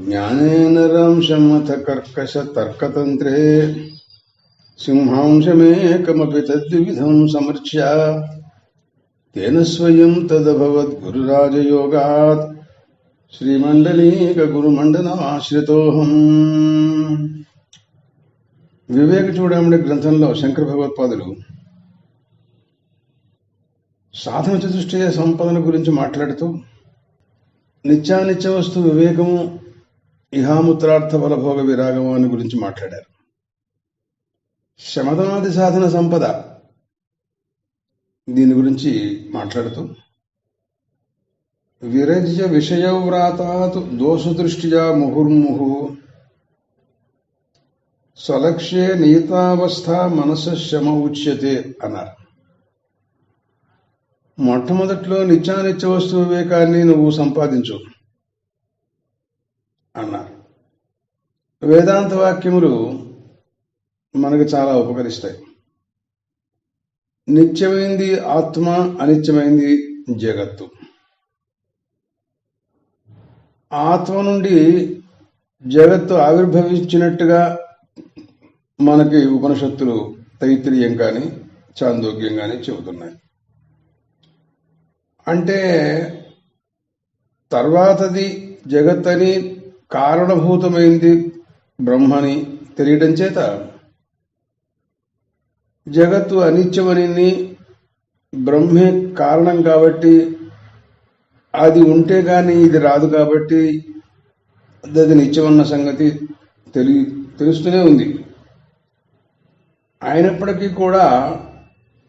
జ్ఞానేనరాంశమథ కర్కశ తర్కతంత్రే సింహాంశమేకమపి తద్విధం సమర్చ్య తేన స్వయం తదభవద్గురురాజయోగాత్ శ్రీమండలీక గురుమండలమాశ్రితోహం. వివేక చూడమణి గ్రంథంలో శంకర భగవత్పాదులు సాధన చతుష్టయ సంపదన గురించి మాట్లాడుతూ నిత్యానిత్య వస్తు వివేకము, ఇహాముత్రార్థ ఫలభోగ విరాగము అని గురించి మాట్లాడారు. శమదమాది సాధన సంపద దీని గురించి మాట్లాడుతూ విరజ్య విషయవ్రాతాత్ దోషదృష్ట్యా ముహుర్ముహు స్వలక్ష్యే నియతావస్థ మనస శమ ఉచ్యతే అన్నారు. మొట్టమొదట్లో నిత్యానిత్య వస్తు వివేకాన్ని నువ్వు సంపాదించు అన్నారు. వేదాంత వాక్యములు మనకు చాలా ఉపకరిస్తాయి. నిత్యమైంది ఆత్మ, అనిత్యమైంది జగత్తు. ఆత్మ నుండి జగత్తు ఆవిర్భవించినట్టుగా మనకి ఉపనిషత్తులు తైత్తిరీయం కానీ చాందోగ్యం కానీ చెబుతున్నాయి. అంటే తర్వాతది జగత్తని, కారణభూతమైంది బ్రహ్మని తెలియడం చేత జగత్తు అనిత్యమని, బ్రహ్మే కారణం కాబట్టి అది ఉంటే కానీ ఇది రాదు కాబట్టి అది నిత్యమన్న సంగతి తెలుస్తూనే ఉంది. అయినప్పటికీ కూడా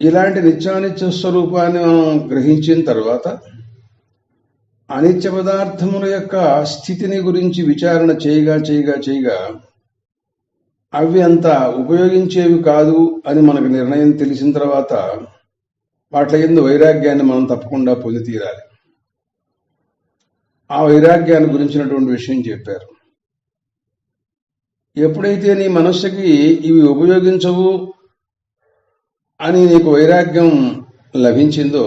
ఇలాంటి నిత్యానిత్య స్వరూపాన్ని మనం గ్రహించిన తర్వాత అనిత్య పదార్థముల యొక్క స్థితిని గురించి విచారణ చేయగా అవి అంత ఉపయోగించేవి కాదు అని మనకు నిర్ణయం తెలిసిన తర్వాత వాటి యందు వైరాగ్యాన్ని మనం తప్పకుండా పొంది తీరాలి. ఆ వైరాగ్యాన్ని గురించినటువంటి విషయం చెప్పారు. ఎప్పుడైతే నీ మనస్సుకి ఇవి ఉపయోగించవు అని నీకు వైరాగ్యం లభించిందో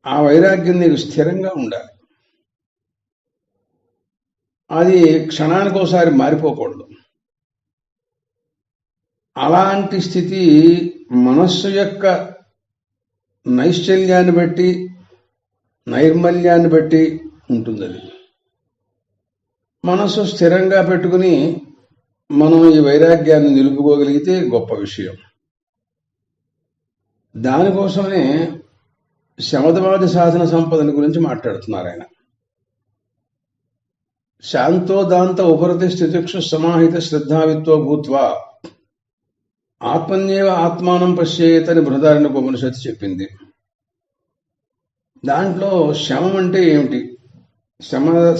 ఆ వైరాగ్యం నీకు స్థిరంగా ఉండాలి. అది క్షణానికి ఒకసారి మారిపోకూడదు. అలాంటి స్థితి మనస్సు యొక్క నైశ్చల్యాన్ని బట్టి, నైర్మల్యాన్ని బట్టి ఉంటుంది. అది మనస్సు స్థిరంగా పెట్టుకుని మనం ఈ వైరాగ్యాన్ని నిలుపుకోగలిగితే గొప్ప విషయం. దానికోసమే శమదమాది సాధన సంపదని గురించి మాట్లాడుతున్నారు ఆయన. శాంతోదాంత ఉపరతి స్థితిక్షు సమాహిత శ్రద్ధావిత్వ భూత్వా ఆత్మన్యేవ ఆత్మానం పశ్యేతని బృహదారణ్యక ఉపనిషత్తు చెప్పింది. దాంట్లో శమం అంటే ఏమిటి?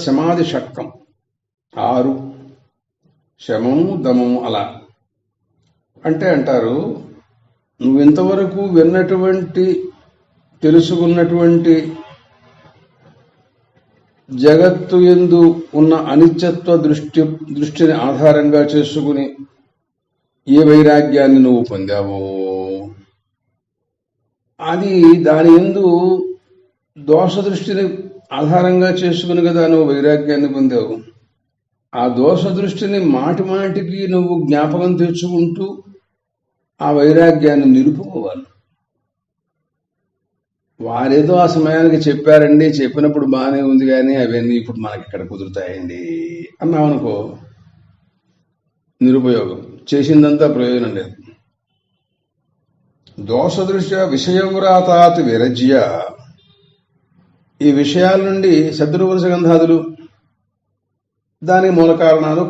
శమాది షట్కం 6, శమము దమము అలా అంటే అంటారు. నువ్వింతవరకు విన్నటువంటి, తెలుసుకున్నటువంటి జగత్తు యందు ఉన్న అనిత్యత్వ దృష్టిని ఆధారంగా చేసుకుని ఏ వైరాగ్యాన్ని నువ్వు పొందావో అది దాని యందు దోష దృష్టిని ఆధారంగా చేసుకుని కదా నువ్వు వైరాగ్యాన్ని పొందావు. ఆ దోష దృష్టిని మాటికి నువ్వు జ్ఞాపకం తెచ్చుకుంటూ ఆ వైరాగ్యాన్ని నిలుపుకోవాలి. వారేదో ఆ సమయానికి చెప్పారండి, చెప్పినప్పుడు బాగానే ఉంది కానీ అవన్నీ ఇప్పుడు మనకి ఇక్కడ కుదురుతాయండి అన్నామనుకో, నిరుపయోగం, చేసిందంతా ప్రయోజనం లేదు. దోషదృష్ట్యా విషయవ్రాతాత్ విరజ్య, ఈ విషయాల నుండి శత్రుపురుష గంధాదులు, దానికి మూల కారణాలు,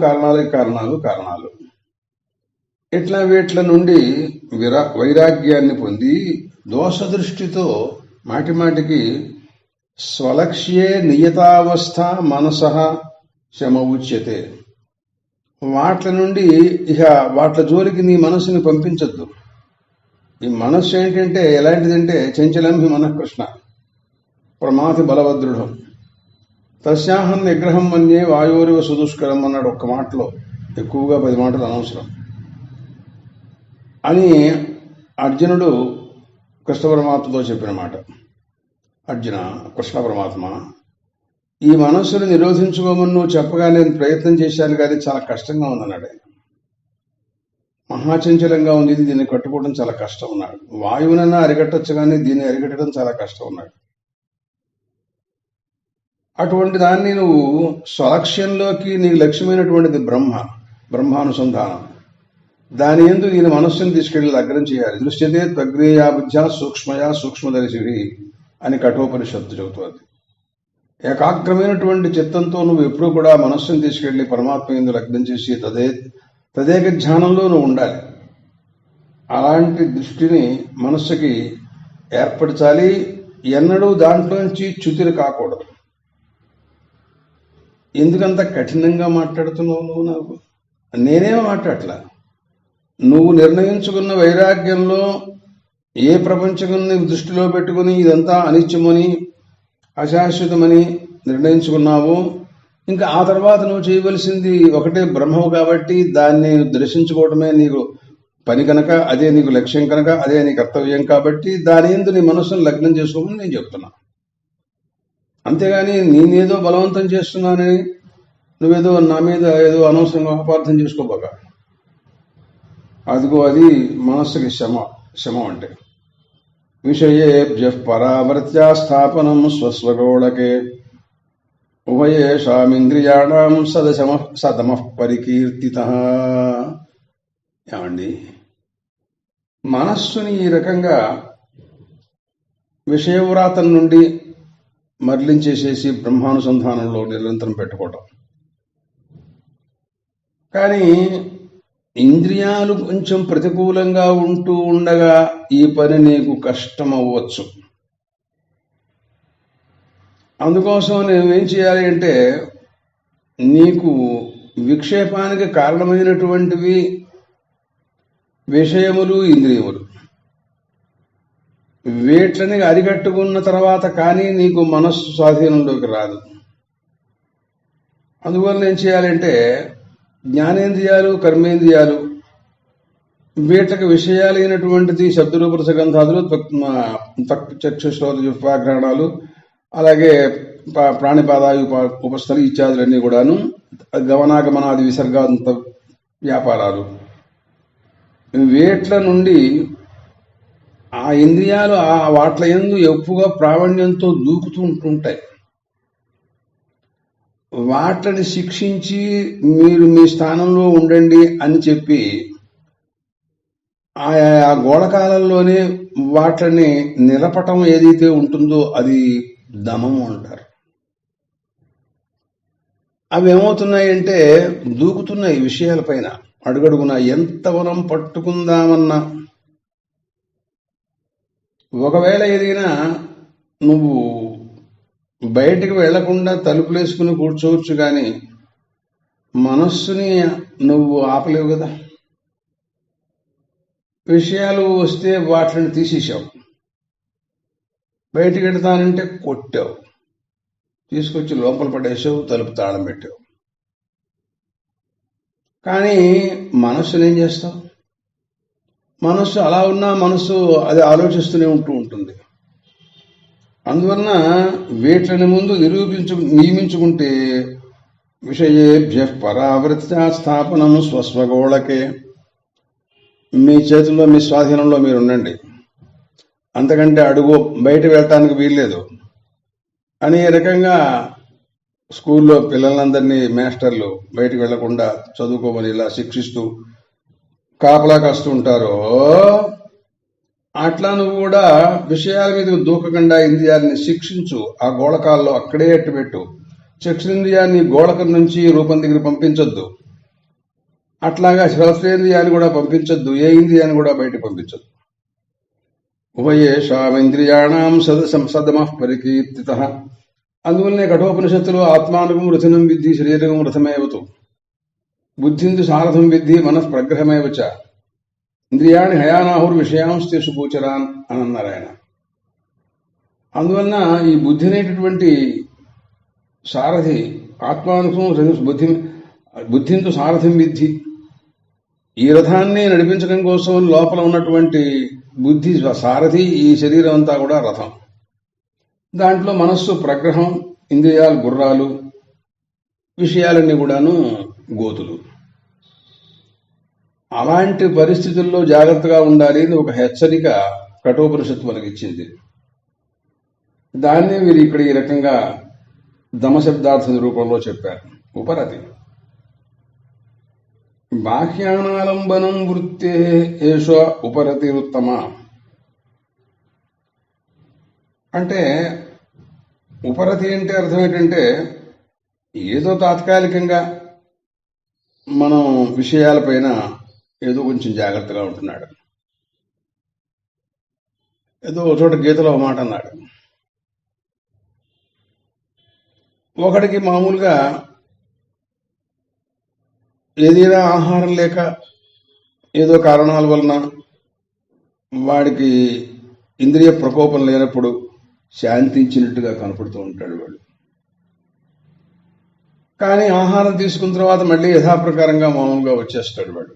కారణాలు ఇట్లా వీట్ల నుండి వైరాగ్యాన్ని పొంది దోషదృష్టితో మాటికి స్వలక్ష్యే నియతావస్థ మనసః శమ ఉచ్యతే, వాట్ల నుండి ఇక వాట్ల జోలికి నీ మనస్సుని పంపించద్దు. ఈ మనస్సు ఏంటంటే ఎలాంటిదంటే చంచలం హి మనఃకృష్ణ ప్రమాతి బలవదృఢం తస్యాహం నిగ్రహం మన్యే వాయోరివ సుదుష్కరం అన్నాడు. ఒక్క మాటలో ఎక్కువగా 10 మాటలు అనవసరం అని అర్జునుడు కృష్ణ పరమాత్మతో చెప్పిన మాట. అర్జున, కృష్ణ పరమాత్మ ఈ మనస్సును నిరోధించుకోమని నువ్వు చెప్పగా నేను ప్రయత్నం చేశాను, కానీ చాలా కష్టంగా ఉందన్నాడు ఆయన. మహాచంచలంగా ఉంది, దీన్ని కట్టుకోవడం చాలా కష్టం ఉన్నాడు. వాయువునన్నా అరికట్టచ్చు, కానీ దీన్ని అరికట్టడం చాలా కష్టం ఉన్నాడు. అటువంటి దాన్ని నువ్వు స్వలక్ష్యంలోకి నీకు లక్ష్యమైనటువంటిది బ్రహ్మానుసంధానం, దాని యందు దీని మనస్సును తీసుకెళ్లి లగ్నం చేయాలి. దృశ్యతే త్వగ్రేయా బుద్ధ్యా సూక్ష్మయా సూక్ష్మదర్శివి అని కఠోపనిషత్తు చెబుతోంది. ఏకాగ్రమైనటువంటి చిత్తంతో నువ్వు ఎప్పుడూ కూడా మనస్సును తీసుకెళ్లి పరమాత్మ యందు లగ్నం చేసి తదేక ధ్యానంలో నువ్వు ఉండాలి. అలాంటి దృష్టిని మనస్సుకి ఏర్పరచాలి. ఎన్నడూ దాంట్లోంచి చ్యుతిని కాకూడదు. ఎందుకంత కఠినంగా మాట్లాడుతున్నావు నువ్వు? నాకు నేనేమో మాట్లాడలా. నువ్వు నిర్ణయించుకున్న వైరాగ్యంలో ఏ ప్రపంచకుని దృష్టిలో పెట్టుకుని ఇదంతా అనిత్యమని అశాశ్వతమని నిర్ణయించుకున్నావు, ఇంకా ఆ తర్వాత నువ్వు చేయవలసింది ఒకటే బ్రహ్మము కాబట్టి దాన్ని దర్శించుకోవడమే నీకు పని కనుక, అదే నీకు లక్ష్యం కనుక, అదే నీ కర్తవ్యం కాబట్టి దాని యందు నీ మనస్సును లగ్నం చేసుకోమని నేను చెప్తున్నా. అంతేగాని నేనేదో బలవంతం చేస్తున్నానని నువ్వేదో నా మీద ఏదో అనవసరంగా అపార్థం చేసుకోబోక. అదిగో అది మనస్సుకి శమ అంటే. విషయేభ్యః పరావర్త్యా స్థాపనం స్వస్వగోళకే ఉభయేషామింద్రియాణం సదమః పరికీర్తితః. ఏమండి, మనస్సుని ఈ రకంగా విషయవ్రాతం నుండి మరలించేసేసి బ్రహ్మానుసంధానంలో నిరంతరం పెట్టుకోవటం. కానీ ఇంద్రియాలు కొంచెం ప్రతికూలంగా ఉంటూ ఉండగా ఈ పని నీకు కష్టమవ్వచ్చు. అందుకోసం నువ్వేం చేయాలి అంటే, నీకు విక్షేపానికి కారణమైనటువంటివి విషయములు, ఇంద్రియములు. వీటిని అరికట్టుకున్న తర్వాత కానీ నీకు మనస్సు స్వాధీనంలోకి రాదు. అందువల్ల ఏం చేయాలంటే, జ్ఞానేంద్రియాలు, కర్మేంద్రియాలు, వీటికి విషయాలైనటువంటిది శబ్దరూప రసగంధాదులు, చక్షుశ్రోత జిహ్వాఘ్రాణాలు, అలాగే ప్రాణిపాదాయు ఉపస్థలి ఇత్యాదులన్నీ కూడాను గమనాగమనాది విసర్గాంత వ్యాపారాలు. వీట్ల నుండి ఆ ఇంద్రియాలు ఆ వాట్ల యందు ఎక్కువగా ప్రావీణ్యంతో దూకుతూ ఉంటుంటాయి. వాటిని శిక్షించి మీరు మీ స్థానంలో ఉండండి అని చెప్పి ఆ గోళకాలంలోనే వాటిని నిలపటం ఏదైతే ఉంటుందో అది దమము అంటారు. అవి ఏమవుతున్నాయంటే దూకుతున్నాయి విషయాలపైన అడుగడుగున. ఎంతవరం పట్టుకుందామన్నా, ఒకవేళ ఏదైనా నువ్వు బయటికి వెళ్లకుండా తలుపులేసుకుని కూర్చోవచ్చు, కానీ మనస్సుని నువ్వు ఆపలేవు కదా. విషయాలు వస్తే వాటిని తీసేసావు, బయటికి వెళ్తానంటే కొట్టావు, తీసుకొచ్చి లోపల పడేసావు, తలుపు తాళం పెట్టావు. కానీ మనస్సుని ఏం చేస్తావు? మనస్సు అలా ఉన్నా మనస్సు అది ఆలోచిస్తూనే ఉంటుంది. అందువలన వీటిని ముందు నియమించుకుంటే విషయేభ్యః పరావృత్యా స్థాపనం స్వస్వగోళకే. మీ చేతుల్లో, మీ స్వాధీనంలో మీరు ఉండండి, అంతకంటే అడుగు బయట వెళ్ళటానికి వీల్లేదు అని రకంగా స్కూల్లో పిల్లలందరినీ మాస్టర్లు బయటకు వెళ్లకుండా చదువుకోమని ఇలా శిక్షిస్తూ కాపలా కాస్తూ ఉంటారో, అట్లా నువ్వు కూడా విషయాల మీద దూకకుండా ఇంద్రియాలని శిక్షించు. ఆ గోళకాల్లో అక్కడే ఎట్టుపెట్టు. చక్షురింద్రియాన్ని గోళకం నుంచి రూపం దగ్గర పంపించొద్దు. అట్లాగా శ్రోత్రేంద్రియాన్ని కూడా పంపించొద్దు. ఏ ఇంద్రియాన్ని కూడా బయట పంపించొద్దు. ఉభయేషామింద్రియాణం సదమః పరికీర్తితః. అందువల్లనే కఠోపనిషత్తులో ఆత్మానుగం రథనం విద్ధి శరీరం రథమేవతు బుద్ధిందు సారథం విద్ధి మనః ప్రగ్రహమేవచ ఇంద్రియాణి హయానాహుర్ విషయాంస్తేషు గోచరాన్ అని అన్నారు ఆయన. అందువలన ఈ బుద్ధి అనేటటువంటి సారథి ఆత్మానుగం బుద్ధింతో సారథం విద్ధి, ఈ రథాన్ని నడిపించడం కోసం లోపల ఉన్నటువంటి బుద్ధి సారథి, ఈ శరీరం అంతా కూడా రథం. దాంట్లో మనస్సు ప్రగ్రహం, ఇంద్రియాలు గుర్రాలు, విషయాలన్నీ కూడాను గోతులు. అలాంటి పరిస్థితుల్లో జాగ్రత్తగా ఉండాలి అని ఒక హెచ్చరిక కఠోపనిషత్తు మనకిచ్చింది. దాన్నే వీరు ఇక్కడ ఈ రకంగా దమశబ్దార్థ రూపంలో చెప్పారు. ఉపరతి బాహ్యానాలంబనం వృత్తే ఏష ఉపరతిరుత్తమ. అంటే ఉపరతి అంటే అర్థం ఏంటంటే ఏదో తాత్కాలికంగా మనం విషయాలపైన ఏదో కొంచెం జాగ్రత్తగా ఉంటున్నాడు. ఏదో ఒక చోట గీతలో ఒక మాట అన్నాడు. ఒకడికి మామూలుగా ఏదైనా ఆహారం లేక ఏదో కారణాల వలన వాడికి ఇంద్రియ ప్రకోపం లేనప్పుడు శాంతించినట్టుగా కనపడుతూ ఉంటాడు వాడు. కానీ ఆహారం తీసుకున్న తర్వాత మళ్ళీ యథాప్రకారంగా మామూలుగా వచ్చేస్తాడు వాడు.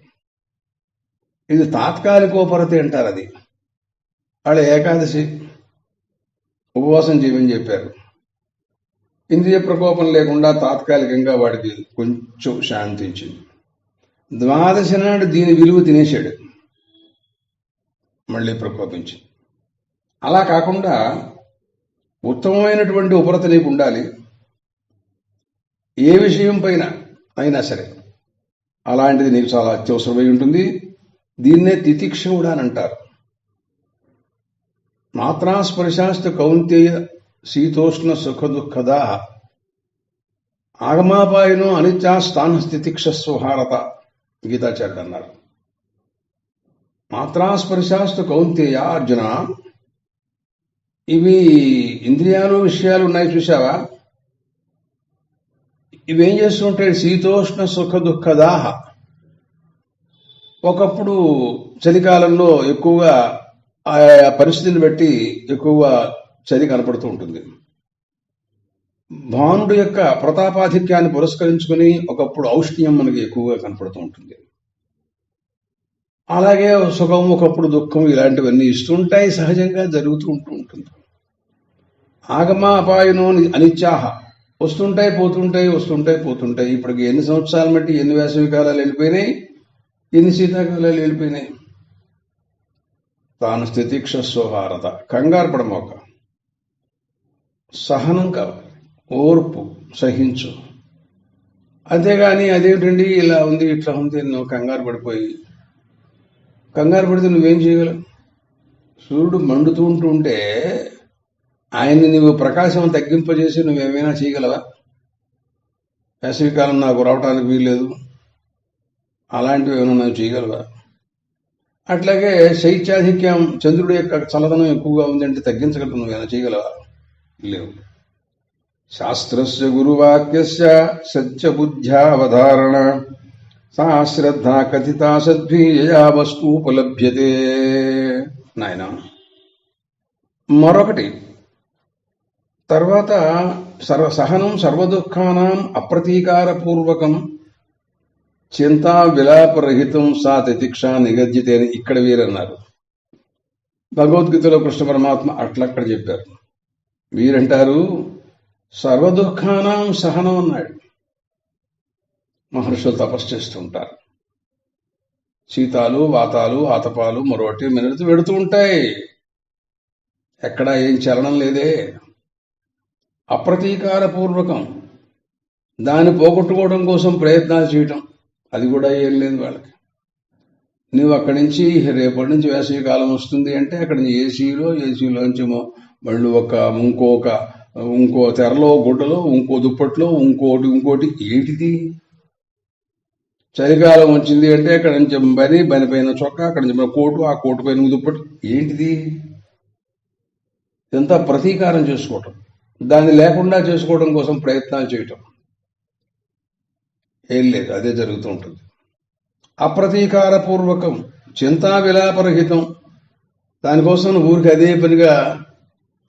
ఇది తాత్కాలికోపరతి అంటారు. అది వాళ్ళు ఏకాదశి ఉపవాసం చేయమని చెప్పారు. ఇంద్రియ ప్రకోపం లేకుండా తాత్కాలికంగా వాడికి కొంచెం శాంతించింది. ద్వాదశి నాడు దీని విలువ తినేశాడు, మళ్ళీ ప్రకోపించింది. అలా కాకుండా ఉత్తమమైనటువంటి ఉపరత నీకు ఉండాలి ఏ విషయం పైన అయినా సరే. అలాంటిది నీకు చాలా అత్యవసరమై ఉంటుంది. దీన్నే తితిక్ష కూడా అని అంటారు. మాత్రాస్పర్శాస్తు కౌంతేయ శీతోష్ణ సుఖ దుఃఖదా ఆగమాపాయనో అనిత్యాస్థాన తితిక్షస్వ భారత గీతాచార్యుడు అన్నారు. మాత్రాస్పర్శాస్తు కౌంతేయ అర్జున, ఇవి ఇంద్రియాలు విషయాలు ఉన్నాయి చూసావా, ఇవేం చేస్తుంటాయి? శీతోష్ణ సుఖ దుఃఖదాహ. ఒకప్పుడు చలికాలంలో ఎక్కువగా ఆయా పరిస్థితిని బట్టి ఎక్కువగా చలి కనపడుతూ ఉంటుంది. భానుడు యొక్క ప్రతాపాధిక్యాన్ని పురస్కరించుకుని ఒకప్పుడు ఔష్ణ్యం మనకి ఎక్కువగా కనపడుతూ ఉంటుంది. అలాగే సుఖం, ఒకప్పుడు దుఃఖం, ఇలాంటివన్నీ ఇస్తుంటాయి, సహజంగా జరుగుతూ ఉంటుంది. ఆగమ అపాయనో అనిత్యాహ, వస్తుంటాయి పోతుంటాయి, వస్తుంటాయి పోతుంటాయి. ఇప్పటికి ఎన్ని సంవత్సరాలు బట్టి ఎన్ని వేసవి కాలాలు వెళ్ళిపోయినాయి, ఎన్ని శీతాకాలాలు వెళ్ళిపోయినాయి. తాను స్థితిక్షస్వ భారత, కంగారు పడమోక, సహనం కావాలి, ఓర్పు, సహించు. అంతేగాని అదేమిటండి ఇలా ఉంది ఇట్లా ఉంది నువ్వు కంగారు పడిపోయి, కంగారు పడితే నువ్వేం చేయగలవు? సూర్యుడు మండుతూ ఉంటే ఆయన్ని నువ్వు ప్రకాశం తగ్గింపజేసి నువ్వేమైనా చేయగలవా? వేసవికాలం నాకు రావటానికి వీల్లేదు, అలాంటివి ఏమైనా నువ్వు చేయగలవా? అట్లాగే శైత్యాధిక్యం, చంద్రుడి యొక్క చల్లదనం ఎక్కువగా ఉందంటే తగ్గించగలవు, నువ్వేమైనా చేయగలవా? లేవు. శాస్త్రస్య గురువాక్యస్య సత్యబుద్ధ్యావధారణ సా శ్రద్ధ కథితా సద్భీయయా వస్తూపలభ్యతే. నాయన మరొకటి, తర్వాత సహనం సర్వదుఃఖానాం అప్రతీకారపూర్వకం చింతా విలాపరహితం సా తితిక్ష నిగద్యతే అని ఇక్కడ వీరన్నారు. భగవద్గీతలో కృష్ణ పరమాత్మ అట్లక్కడ చెప్పారు. వీరంటారు సర్వదుఃఖానాం సహనం అన్నాడు. మహర్షులు తపస్సు చేస్తూ ఉంటారు. శీతాలు, వాతాలు, ఆతపాలు, మరొకటి మినరుతూ వెడుతూ ఉంటాయి, ఎక్కడా ఏం చలనం లేదే. అప్రతీకారపూర్వకం, దాన్ని పోగొట్టుకోవడం కోసం ప్రయత్నాలు చేయటం, అది కూడా ఏం లేదు వాళ్ళకి. నువ్వు అక్కడి నుంచి రేపటి నుంచి వేసవి కాలం వస్తుంది అంటే అక్కడి నుంచి ఏసీలోంచి మళ్ళీ ఇంకో తెరలో, గుడ్డలో, ఇంకో దుప్పట్లో, ఇంకోటి ఏంటిది? చలికాలం వచ్చింది అంటే అక్కడ నుంచి బని పైన చొక్కా, అక్కడి నుంచి కోటు, ఆ కోటు పైన దుప్పటి, ఏంటిది? ఇదంతా ప్రతీకారం చేసుకోవటం, దాన్ని లేకుండా చేసుకోవడం కోసం ప్రయత్నాలు చేయటం, ఏం లేదు, అదే జరుగుతూ ఉంటుంది. అప్రతీకారపూర్వకం చింతా విలాపరహితం, దానికోసం ఊరికి అదే పనిగా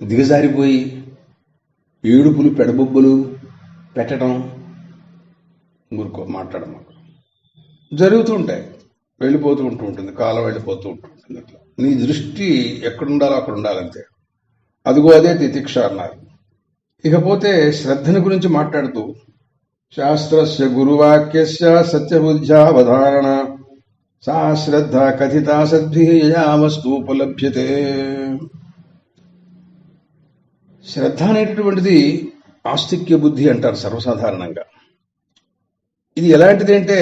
దిగజారిపోయి ఏడుపులు పెడబొబ్బులు పెట్టడం, ఊరుకో మాట్లాడమాకు. జరుగుతూ ఉంటాయి, వెళ్ళిపోతూ ఉంటుంది, కాలం వెళ్ళిపోతూ ఉంటుంది. అట్లా నీ దృష్టి ఎక్కడుండాలో అక్కడ ఉండాలంతే. అదిగో అదే తితిక్ష అన్నారు. ఇకపోతే శ్రద్ధని గురించి మాట్లాడుతూ శాస్త్రస్య గురువాక్యస్య సత్యబుద్ధ్యావధారణ సా శ్రద్ధ కథిత సద్భియా వస్తూపలభ్యతే. శ్రద్ధ అనేటటువంటిది ఆస్తిక్య బుద్ధి అంటారు సర్వసాధారణంగా. ఇది ఎలాంటిది అంటే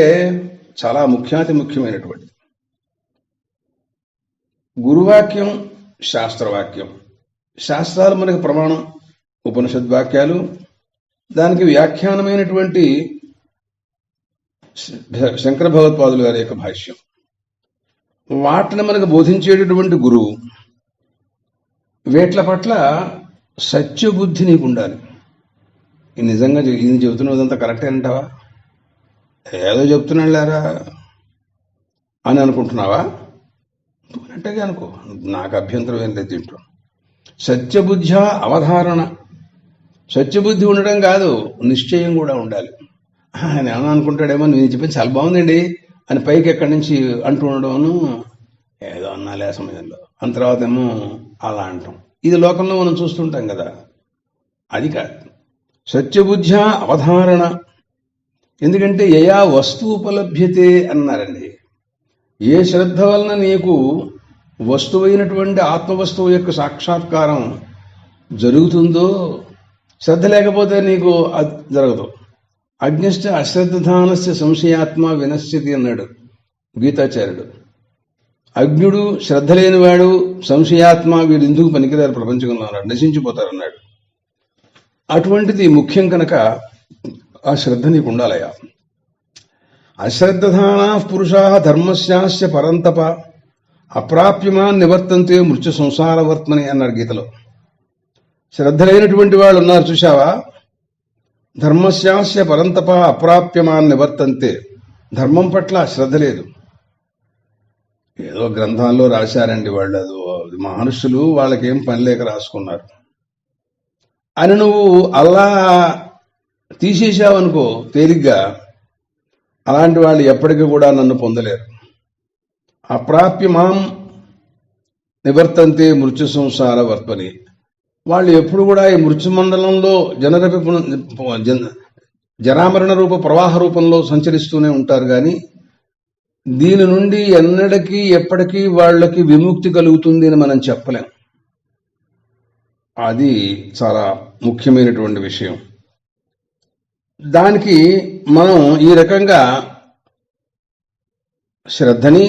చాలా ముఖ్యాతి ముఖ్యమైనటువంటిది. గురువాక్యం, శాస్త్రవాక్యం. శాస్త్రాలు మనకు ప్రమాణం, ఉపనిషద్వాక్యాలు, దానికి వ్యాఖ్యానమైనటువంటి శంకర భగవత్పాదుల గారి యొక్క భాష్యం. వాటిని మనకు బోధించేటటువంటి గురువు. వీట్ల పట్ల సత్యబుద్ధి నీకు ఉండాలి. నిజంగా ఇది చెబుతున్నదంతా కరెక్టే అంటావా? ఏదో చెప్తున్నాడు లేరా అని అనుకుంటున్నావా? అంటే అనుకో, నాకు అభ్యంతరం ఏం లేదు దీంట్లో. సత్యబుద్ధ అవధారణ. సత్యబుద్ధి ఉండడం కాదు, నిశ్చయం కూడా ఉండాలి. ఆయన ఏమన్నా అనుకుంటాడేమో, నేను చెప్పింది చాలా బాగుందండి అని పైకి ఎక్కడి నుంచి అంటూ ఉండడం, ఏదో అన్నాలే ఆ సమయంలో, అని తర్వాత ఏమో అలా అంటాం. ఇది లోకంలో మనం చూస్తుంటాం కదా. అది కాదు సత్యబుద్ధ అవధారణ. ఎందుకంటే యయా వస్తువుపలభ్యతే అన్నారండి. ఏ శ్రద్ధ వలన నీకు వస్తువైనటువంటి ఆత్మవస్తువు యొక్క సాక్షాత్కారం జరుగుతుందో, శ్రద్ధ లేకపోతే నీకు అది జరగదు. అజ్ఞశ్చ అశ్రద్ధానస్య సంశయాత్మ వినశ్యతి అన్నాడు గీతాచార్యుడు. అజ్ఞుడు, శ్రద్ధ లేనివాడు, సంశయాత్మ, వీడు ఎందుకు పనికిరారు ప్రపంచంలో అన్నాడు, నశించిపోతారన్నాడు. అటువంటిది ముఖ్యం కనుక ఆ శ్రద్ధ నీకు ఉండాలయా. అశ్రద్ధానా పురుషా ధర్మస్యాస్య పరంతప అప్రాప్యమాన్ నివర్తంతే మృత్యు సంసారవర్త్మని అన్నాడు గీతలో. శ్రద్ధ లేనటువంటి వాళ్ళు ఉన్నారు చూశావా, ధర్మస్యాస్య పరంతప అప్రాప్యమాన్ నివర్తంతే. ధర్మం పట్ల శ్రద్ధ లేదు. ఏదో గ్రంథాల్లో రాశారండి వాళ్ళు, అది మహర్షులు వాళ్ళకేం పని లేక రాసుకున్నారు అని నువ్వు అలా తీసేశావనుకో తేలిగ్గా, అలాంటి వాళ్ళు ఎప్పటికీ కూడా నన్ను పొందలేరు. అప్రాప్యమాం నివర్తంతే మృత్యు సంసార వర్పని. వాళ్ళు ఎప్పుడు కూడా ఈ మృత్యుమండలంలో జరామరణ రూప ప్రవాహ రూపంలో సంచరిస్తూనే ఉంటారు. కానీ దీని నుండి ఎన్నటికీ ఎప్పటికీ వాళ్ళకి విముక్తి కలుగుతుంది అని మనం చెప్పలేం. అది చాలా ముఖ్యమైనటువంటి విషయం. దానికి మనం ఈ రకంగా శ్రద్ధని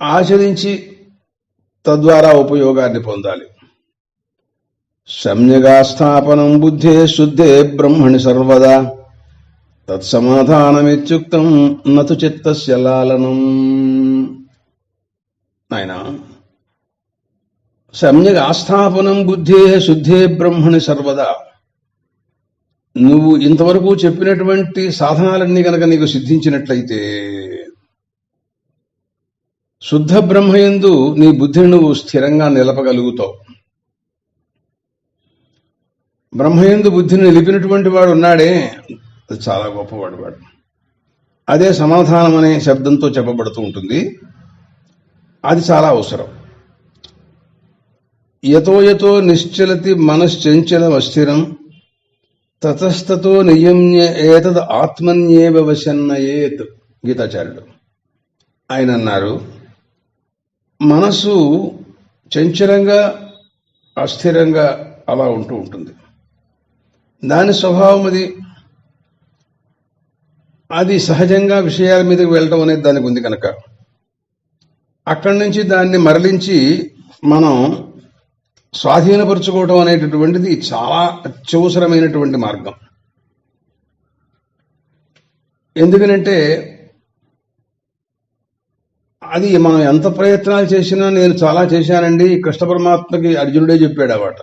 ఆచరించి తద్వారా ఉపయోగాన్ని పొందాలి. సమ్యగా స్థాపనం బుద్ధే శుద్ధే బ్రహ్మణి సర్వదా తత్సమాధానమిత్యుక్తం నతు చిత్తస్య లాలనం. నాయనా, సమ్యక్ ఆస్థాపనం బుద్ధే శుద్ధే బ్రహ్మణి సర్వదా. నువ్వు ఇంతవరకు చెప్పినటువంటి సాధనాలన్నీ కనుక నీకు సిద్ధించినట్లయితే శుద్ధ బ్రహ్మయందు నీ బుద్ధిని నువ్వు స్థిరంగా నిలపగలుగుతావు. బ్రహ్మయందు బుద్ధిని నిలిపినటువంటి వాడు ఉన్నాడే, అది చాలా గొప్పవాడు. వాడు అదే సమాధానం అనే శబ్దంతో చెప్పబడుతూ ఉంటుంది. అది చాలా అవసరం. యతో యతో నిశ్చలతి మనశ్చంచలం అస్థిరం తతస్తతో నియమ్య ఏతద్ ఆత్మన్యేవ వశన్నయేత్. గీతాచార్యుడు ఆయన అన్నారు, మనసు చంచలంగా అస్థిరంగా అలా ఉంటూ ఉంటుంది. దాని స్వభావం అది సహజంగా విషయాల మీదకి వెళ్ళడం అనేది దానికి ఉంది కనుక అక్కడి నుంచి దాన్ని మరలించి మనం స్వాధీనపరుచుకోవడం అనేటటువంటిది చాలా అత్యవసరమైనటువంటి మార్గం. ఎందుకనంటే అది మనం ఎంత ప్రయత్నాలు చేసినా, నేను చాలా చేశానండి, కృష్ణ పరమాత్మకి అర్జునుడే చెప్పాడు అన్నమాట.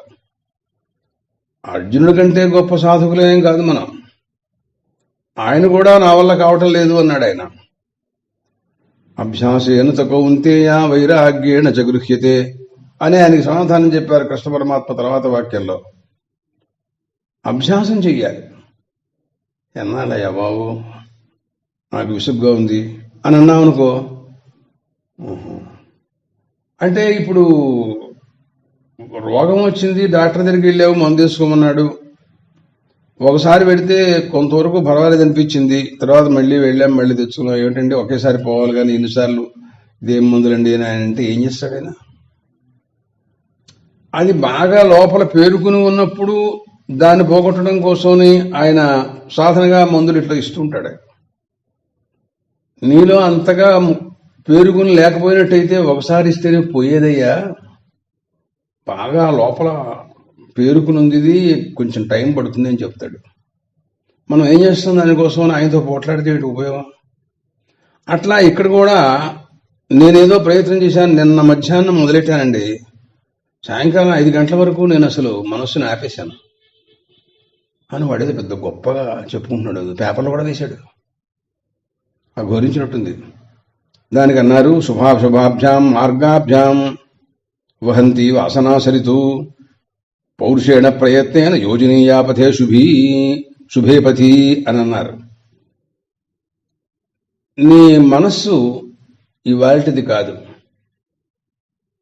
అర్జునుడి కంటే గొప్ప సాధకులేం కాదు మనం. ఆయన కూడా నా వల్ల కావటం లేదు అన్నాడు ఆయన. అభ్యాసేన కౌంతేయ వైరాగ్యేణ చ గృహ్యతే అని ఆయనకి సమాధానం చెప్పారు కృష్ణ పరమాత్మ తర్వాత వాక్యంలో. అభ్యాసం చెయ్యాలి. ఎన్నాళ్ళయ్యా బాబు నాకు విసుగ్గా ఉంది అని అన్నామనుకో, అంటే ఇప్పుడు రోగం వచ్చింది, డాక్టర్ దగ్గరికి వెళ్ళావు, మందు వేసుకోమన్నాడు. ఒకసారి పెడితే కొంతవరకు పర్వాలేదు అనిపించింది, తర్వాత మళ్ళీ వెళ్ళాం, మళ్ళీ తెచ్చుకున్నాం. ఏమిటంటే ఒకేసారి పోవాలి కానీ ఎన్నిసార్లు ఇదేం మందులండి అని ఆయన అంటే ఏం చేస్తాడు ఆయన? అది బాగా లోపల పేరుకుని ఉన్నప్పుడు దాన్ని పోగొట్టడం కోసమని ఆయన సాధనగా మందులు ఇట్లా ఇస్తుంటాడు. నీలో అంతగా పేరుకుని లేకపోయినట్టయితే ఒకసారి ఇస్తేనే పోయేదయ్యా. బాగా లోపల పేరుకునుంది, కొంచెం టైం పడుతుంది అని చెప్తాడు. మనం ఏం చేస్తాం దానికోసం ఆయనతో పోట్లాడితే ఉపయోగం. అట్లా ఇక్కడ కూడా నేనేదో ప్రయత్నం చేశాను. నిన్న మధ్యాహ్నం మొదలెట్టానండి, సాయంకాలం 5 గంటల వరకు నేను అసలు మనస్సుని ఆపేశాను అని వాడేదో పెద్ద గొప్పగా చెప్పుకుంటున్నాడు. పేపర్లో కూడా వేశాడు, ఆ ఘోరించినట్టుంది. దానికి అన్నారు, శుభాభ్యాం మార్గాభ్యాం వహంతి వాసనాసరితు పౌరుషేణ ప్రయత్నేన యోజనీయాపథే శుభేపథి అని అన్నారు. నీ మనస్సు ఇవాల్టిది కాదు,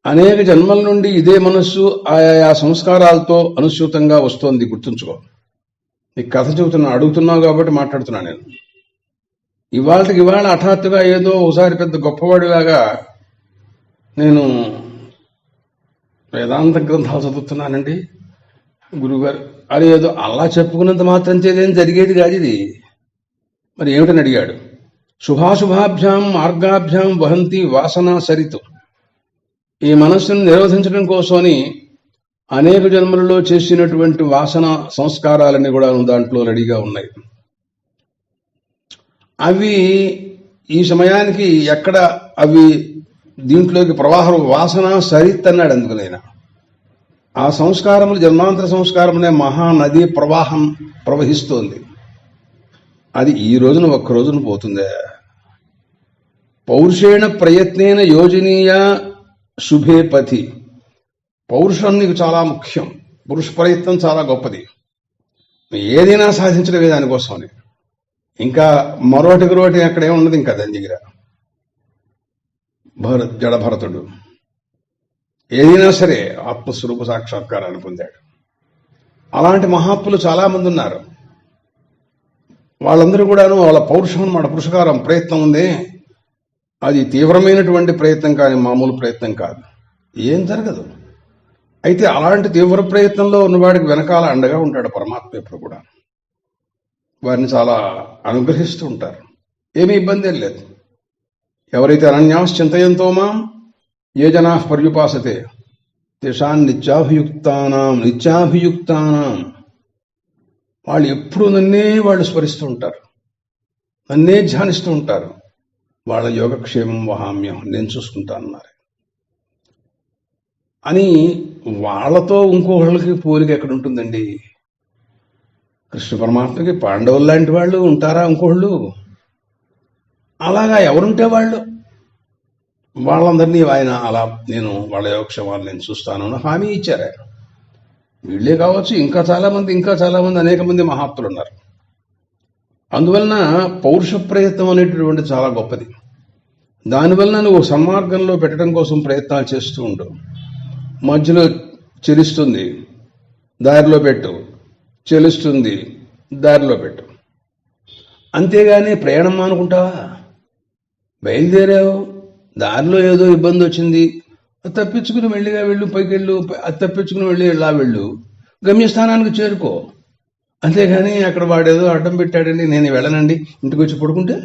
అనేక జన్మల నుండి ఇదే మనస్సు ఆయా సంస్కారాలతో అనుసృతంగా వస్తోంది. గుర్తుంచుకో. నీకు కథ చెబుతున్నా, అడుగుతున్నావు కాబట్టి మాట్లాడుతున్నాను నేను. ఇవాళకి ఇవాళ హఠాత్తుగా ఏదో ఒకసారి పెద్ద గొప్పవాడిలాగా నేను వేదాంత గ్రంథాలు చదువుతున్నానండి గురువుగారు అది ఏదో అలా చెప్పుకున్నంత మాత్రం చేదేం జరిగేది కాదు ఇది. మరి ఏమిటని అడిగాడు. శుభాశుభాభ్యాం మార్గాభ్యాం వహంతి వాసన సరితు. ఈ మనస్సును నిరోధించడం కోసమని అనేక జన్మలలో చేసినటువంటి వాసన సంస్కారాలన్నీ కూడా దాంట్లో రెడీగా ఉన్నాయి. అవి ఈ సమయానికి ఎక్కడ అవి దీంట్లోకి ప్రవాహం వాసన సరిత్ అన్నాడు. అందుకునైనా ఆ సంస్కారములు జన్మాంతర సంస్కారమునే మహానది ప్రవాహం ప్రవహిస్తోంది. అది ఈ రోజున ఒక్క రోజున పోతుందే. పౌరుషేణ ప్రయత్నేన యోజనీయ శుభే పథి. పౌరుషం నీకు చాలా ముఖ్యం, పురుష ప్రయత్నం చాలా గొప్పది. ఏదైనా సాధించడమే దానికోసమని. ఇంకా మరోటి అక్కడే ఉన్నది. ఇంకా దాని దగ్గర జడభరతుడు ఏదైనా సరే ఆత్మస్వరూప సాక్షాత్కారాన్ని పొందాడు. అలాంటి మహాత్ములు చాలా మంది ఉన్నారు. వాళ్ళందరూ కూడాను వాళ్ళ పౌరుషం అన్నమాట, పురుషకారం ప్రయత్నం ఉంది. అది తీవ్రమైనటువంటి ప్రయత్నం కానీ మామూలు ప్రయత్నం కాదు, ఏం జరగదు. అయితే అలాంటి తీవ్ర ప్రయత్నంలో ఉన్నవాడికి వెనకాల అండగా ఉంటాడు పరమాత్మ ఎప్పుడు కూడా. వారిని చాలా అనుగ్రహిస్తూ ఉంటారు, ఏమీ ఇబ్బంది ఏం లేదు. ఎవరైతే అనన్యాస్ చింతయంతో మాం ఏ జనా పర్యుపాసతే తేషాన్ నిత్యాభియుక్తానాం వాళ్ళు ఎప్పుడు నన్నే వాళ్ళు స్మరిస్తూ ఉంటారు, నన్నే ధ్యానిస్తూ ఉంటారు. వాళ్ళ యోగక్షేమం వహామ్యం, నేను చూసుకుంటానన్నారు అని. వాళ్ళతో ఇంకోళ్ళకి పోలిక ఎక్కడ ఉంటుందండి? కృష్ణ పరమాత్మకి పాండవులు లాంటి వాళ్ళు ఉంటారా ఇంకోళ్ళు? అలాగా ఎవరుంటే వాళ్ళు, వాళ్ళందరినీ ఆయన అలా నేను వాళ్ళ యోగక్షేమాలు నేను చూస్తాను అని హామీ ఇచ్చారు ఆయన. వీళ్ళే కావచ్చు, ఇంకా చాలా మంది అనేక మంది మహాత్ములు ఉన్నారు. అందువలన పౌరుష ప్రయత్నం అనేటటువంటి చాలా గొప్పది. దానివలన నువ్వు సన్మార్గంలో పెట్టడం కోసం ప్రయత్నాలు చేస్తూ ఉండు. మధ్యలో చెలుస్తుంది, దారిలో పెట్టు, చెలుస్తుంది, దారిలో పెట్టు. అంతేగాని ప్రయాణం అనుకుంటావా? బయలుదేరావు, దారిలో ఏదో ఇబ్బంది వచ్చింది, తప్పించుకుని మెల్లిగా వెళ్ళు, పైకి వెళ్ళు, అది తప్పించుకుని వెళ్ళి ఇలా వెళ్ళు, గమ్యస్థానానికి చేరుకో. అంతేగాని అక్కడ వాడేదో అడ్డం పెట్టాడండి నేను వెళ్ళనండి ఇంటికి వచ్చి పడుకుంటే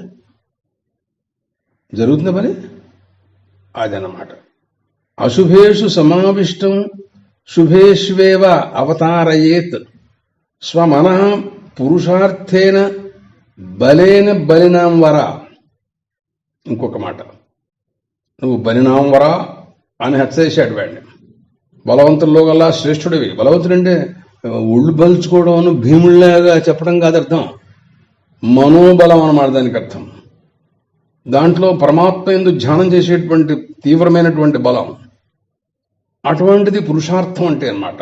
జరుగుతుంది పని. అదన్నమాట. అశుభేషు సమావిష్టం శుభేష్వేవ అవతారయేత్ స్వమన పురుషార్థేన బలేన బలినాం వర. ఇంకొక మాట, నువ్వు బలినాం వర అని హెచ్చరిశాడు వాడిని. బలవంతుల్లో గల్లా శ్రేష్ఠుడివి. బలవంతుడంటే ఒళ్ళు బలుచుకోవడం అని భీముళ్ళగా చెప్పడం కాదు అర్థం, మనోబలం అన్నమాట దానికి అర్థం. దాంట్లో పరమాత్మ యందు ధ్యానం చేసేటువంటి తీవ్రమైనటువంటి బలం, అటువంటిది పురుషార్థం అంటే అన్నమాట.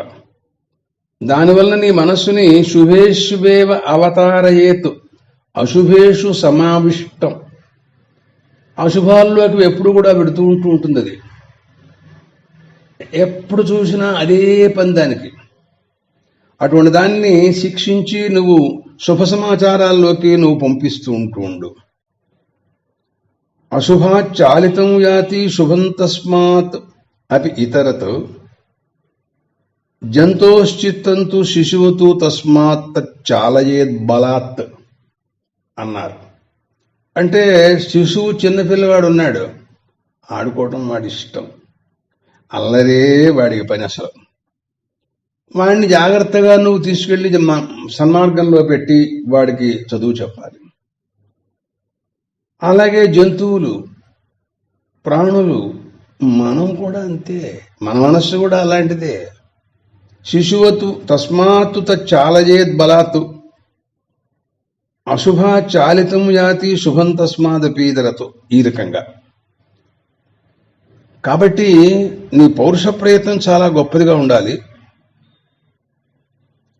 దానివల్ల నీ మనస్సుని శుభేశుభేవ అవతారయేతు అశుభేషు సమావిష్టం. అశుభాల్లోకి ఎప్పుడు కూడా పెడుతూ ఉంటుంది అది. ఎప్పుడు చూసినా అదే పని దానికి. అటువంటి దాన్ని శిక్షించి నువ్వు శుభ సమాచారాల్లోకి నువ్వు పంపిస్తూ ఉండు. అశుభాచాలితం యాతి శుభం తస్మాత్ అపి ఇతరత్ జంతోశ్చిత్తంతు శిశువుతు తస్మాత్ చాలయేద్ బలాత్ అన్నారు. అంటే శిశువు చిన్నపిల్లవాడు ఉన్నాడు, ఆడుకోవటం వాడి ఇష్టం, అల్లరే వాడికి పని. అసలు వాడిని జాగ్రత్తగా నువ్వు తీసుకెళ్లి సన్మార్గంలో పెట్టి వాడికి చదువు చెప్పాలి. అలాగే జంతువులు, ప్రాణులు, మనం కూడా అంతే, మన మనస్సు కూడా అలాంటిదే. శిశువతు తస్మాత్తు తచ్చాలయేద్ బలాత్ అశుభాచాలితం యాతి శుభం తస్మాదపీదరతు. ఈ రకంగా. కాబట్టి నీ పౌరుష ప్రయత్నం చాలా గొప్పదిగా ఉండాలి.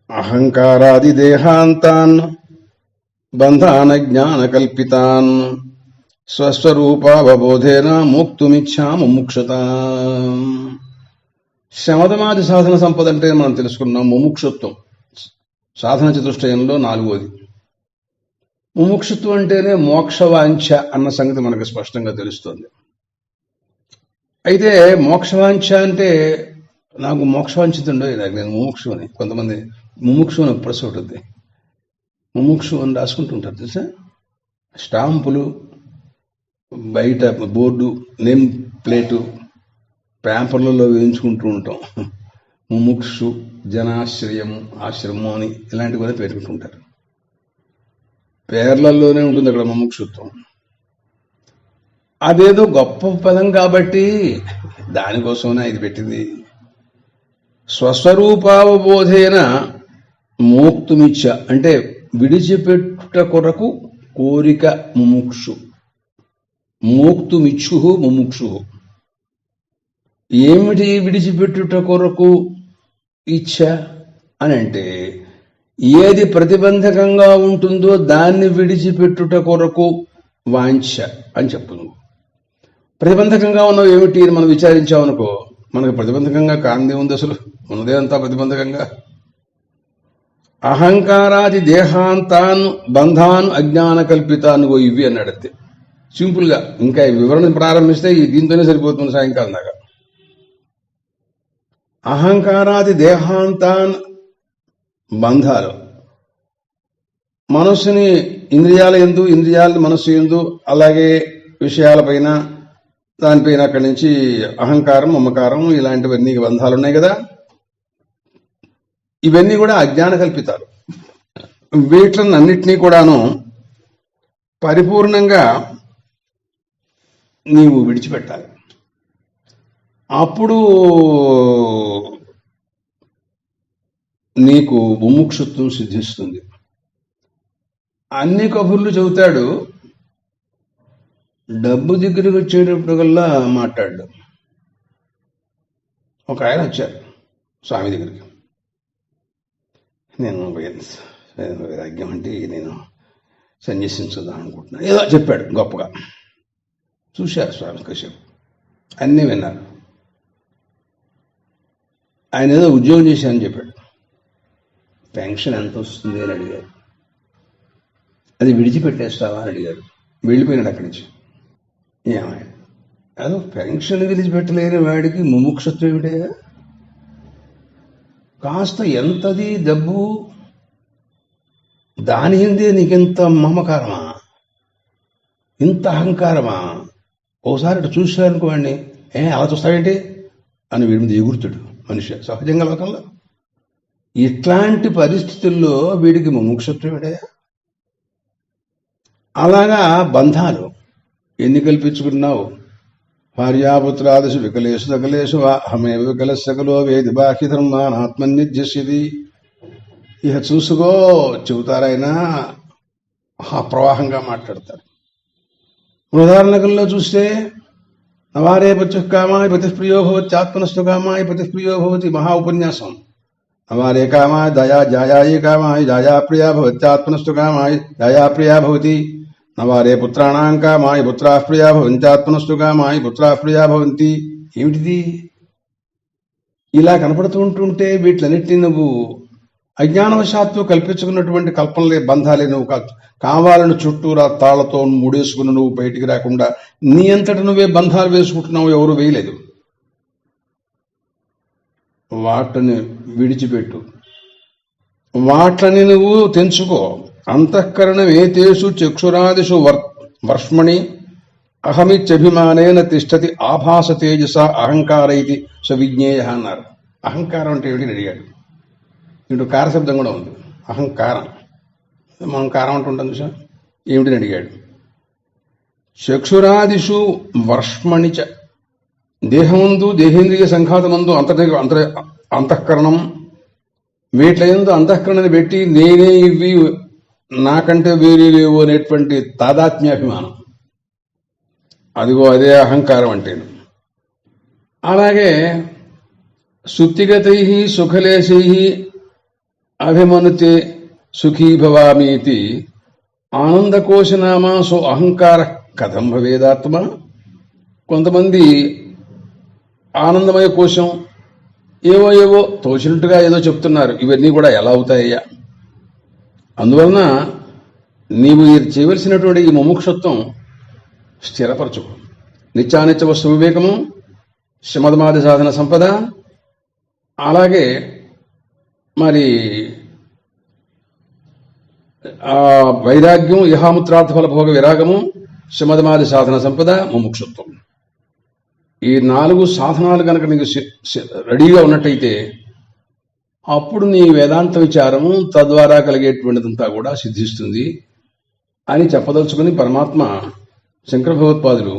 అహంకారాది దేహాంతాన్ బంధాన జ్ఞాన కల్పితాన్ స్వస్వరూపావబోధేన మోక్తుమిచ్చా ముముక్షత. శమధమాది సాధన సంపద అంటే మనం తెలుసుకున్నాం. ముముక్షుత్వం సాధన చతుష్టయంలో 4వది. ముముక్షుత్వం అంటేనే మోక్షవాంఛ అన్న సంగతి మనకు స్పష్టంగా తెలుస్తుంది. అయితే మోక్షవాంఛ అంటే నాకు మోక్షవాంఛితుండో నాకు, నేను ముముక్షుని. కొంతమంది ముముక్షు అని ప్రశ్న ఉంటుంది, ముముక్షు అని రాసుకుంటుంటారు తెలుసా. స్టాంపులు, బయట బోర్డు, నేమ్ ప్లేటు, పేపర్లలో వేయించుకుంటూ ఉంటాం. ముముక్షు, జనాశ్రయము, ఆశ్రమం అని ఇలాంటివి కూడా పెట్టుకుంటుంటారు. పేర్లలోనే ఉంటుంది అక్కడ ముముక్షుత్వం. అదేదో గొప్ప పదం కాబట్టి దానికోసమే ఇది పెట్టింది. స్వస్వరూపావబోధేన మోక్తుమిచ్చ అంటే విడిచిపెట్టుట కొరకు కోరిక ముముక్షు. మోక్తుమిచ్చు ముముక్షు. ఏమిటి విడిచిపెట్టుట కొరకు ఇచ్చ అని అంటే, ఏది ప్రతిబంధకంగా ఉంటుందో దాన్ని విడిచిపెట్టుట కొరకు వాంఛ అని చెప్పు. ప్రతిబంధకంగా ఉన్నవి ఏమిటి అని మనం విచారించామనుకో, మనకు ప్రతిబంధకంగా కాందే ఉంది, అసలు ఉన్నదే అంతా ప్రతిబంధకంగా. అహంకారాది దేహాంతాన్ బంధాన్ అజ్ఞాన కల్పితానుగో ఇవి అన్నాడు. అంతే సింపుల్ గా. ఇంకా వివరణ ప్రారంభిస్తే దీంతోనే సరిపోతుంది సాయంకాలం దాకా. అహంకారాది దేహాంతాన్ బంధాలు, మనస్సుని ఇంద్రియాల యందు, ఇంద్రియాల మనస్సు యందు, అలాగే విషయాలపైన, దానిపైన అక్కడి నుంచి అహంకారం, మమకారం, ఇలాంటివన్నీ బంధాలు ఉన్నాయి కదా. ఇవన్నీ కూడా అజ్ఞాన కల్పితాలు. వీటిలన్నింటినీ కూడాను పరిపూర్ణంగా నీవు విడిచిపెట్టాలి. అప్పుడు నీకు ముముక్షుత్వం సిద్ధిస్తుంది. అన్ని కబుర్లు చెబుతాడు, డబ్బు దగ్గరికి వచ్చేటప్పటికల్లా మాట్లాడు. ఒక ఆయన వచ్చారు స్వామి దగ్గరికి. నేను వైరాగ్యం అంటే నేను సన్యసించుదాం అనుకుంటున్నాను ఏదో చెప్పాడు గొప్పగా. చూశారు స్వామి కశ్యప్, అన్నీ విన్నారు. ఆయన ఏదో ఉద్యోగం చేశానని చెప్పాడు. పెన్షన్ ఎంత వస్తుంది అని అడిగారు. అది విడిచిపెట్టేస్తావా అని అడిగారు. వెళ్ళిపోయినాడు అక్కడి నుంచి. ఏమాయ అదో పెన్షన్ విడిచిపెట్టలేని వాడికి ముముక్షత్వం ఏమిటే? కాస్త ఎంతది డబ్బు, దాని hinదే నీకెంత మమకారమా, ఇంత అహంకారమా? ఓసారి అటు చూసారనుకోండి, అలా చూస్తావేంటి అని వీడి మీద ఎగురుతాడు మనిషి సహజంగా లోకంలో. ఇట్లాంటి పరిస్థితుల్లో వీడికి ముముక్షత్వం ఏమిటే? అలాగా బంధాలు ఎన్ని కల్పించుకున్నావు? భార్యాపుత్రాదిషు వికలేషు సకలేషు అహమే వికల సకలో వేది బాహ్య ధర్మాన్ ఆత్మన్యస్యది. ఇక చూసుకో చెబుతారైనా ప్రవాహంగా మాట్లాడతారు. ఉదాహరణకుల్లో చూస్తే నవారే పత్యుఃకామాయ పతిప్రియో భవతి ఆత్మనస్తు కామాయ పతిప్రియో భవతి మహా ఉపన్యాసం. నవారే కామాయ దయా జాయాయే కామాయ జాయా ప్రియా భవతి ఆత్మనస్తు కామాయ జాయా ప్రియా భవతి. నవారే పుత్రాణాం కామాయ పుత్రాః ప్రియా భవంతి ఆత్మనస్తు కామాయ పుత్రాః ప్రియా భవంతి. ఏమిటిది? ఇలా కనపడుతూ ఉంటుంటే వీటిలన్నిటినీ నువ్వు అజ్ఞానవశాత్తు కల్పించుకున్నటువంటి కల్పనలే బంధాలే నువ్వు కావాలని చుట్టూరా తాళ్లతో ముడేసుకుని నువ్వు బయటికి రాకుండా నీ అంతటి నువ్వే బంధాలు వేసుకుంటున్నావు, ఎవరు వేయలేదు. వాటిని విడిచిపెట్టు, వాట్లని నువ్వు తెంచుకో. అంతఃకరణం ఏతేషు చక్షురాదిషు వర్ష్మణి అహమిత్యభిమానేన తిష్టతి ఆభాస తేజస అహంకారైతి సవిజ్ఞేయ అన్నారు. అహంకారం అంటే ఏమిటి అడిగాడు. ఇంటూ కారశబ్దం కూడా ఉంది, అహంకారం. మనం కారం అంటుంటాం చూసా, ఏమిటిని అడిగాడు. చక్షురాదిషు వర్ష్మణిచ, దేహమందు దేహేంద్రియ సంఘాతమందు అంతఃకరణం, వీటిలందు అంతఃకరణని పెట్టి నేనే ఇవి నాకంటే వేరే లేవు అనేటువంటి తాదాత్మ్యాభిమానం, అదిగో అదే అహంకారం అంటే. అలాగే సుత్తిగతై సుఖలేశై అభిమనుతే సుఖీ భవామీతి ఆనందకోశనామా సో అహంకార కథం భవేదాత్మ. కొంతమంది ఆనందమయ కోశం ఏవో ఏవో తోచినట్టుగా ఏదో చెప్తున్నారు, ఇవన్నీ కూడా ఎలా అవుతాయ్యా? అందువలన నీవు చేయవలసినటువంటి ఈ ముముక్షత్వం స్థిరపరచుకో. నిత్యానిత్య వస్తు వివేకము, శమధమాది సాధన సంపద, అలాగే మరి వైరాగ్యం, ఇహాముత్రార్థఫల భోగ విరాగము, శమధమాది సాధన సంపద, ముముక్షత్వం. ఈ 4 సాధనాలు కనుక నీకు రెడీగా ఉన్నట్టయితే అప్పుడు నీ వేదాంత విచారము తద్వారా కలిగేటువంటిదంతా కూడా సిద్ధిస్తుంది అని చెప్పదలుచుకుని పరమాత్మ శంకర భగవత్పాదులు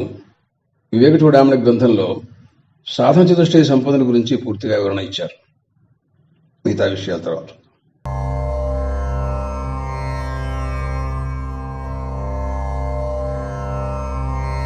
వివేక చూడామణి గ్రంథంలో సాధన చతుష్టయ సంపదల గురించి పూర్తిగా వివరణ ఇచ్చారు. మిగతా విషయాల తర్వాత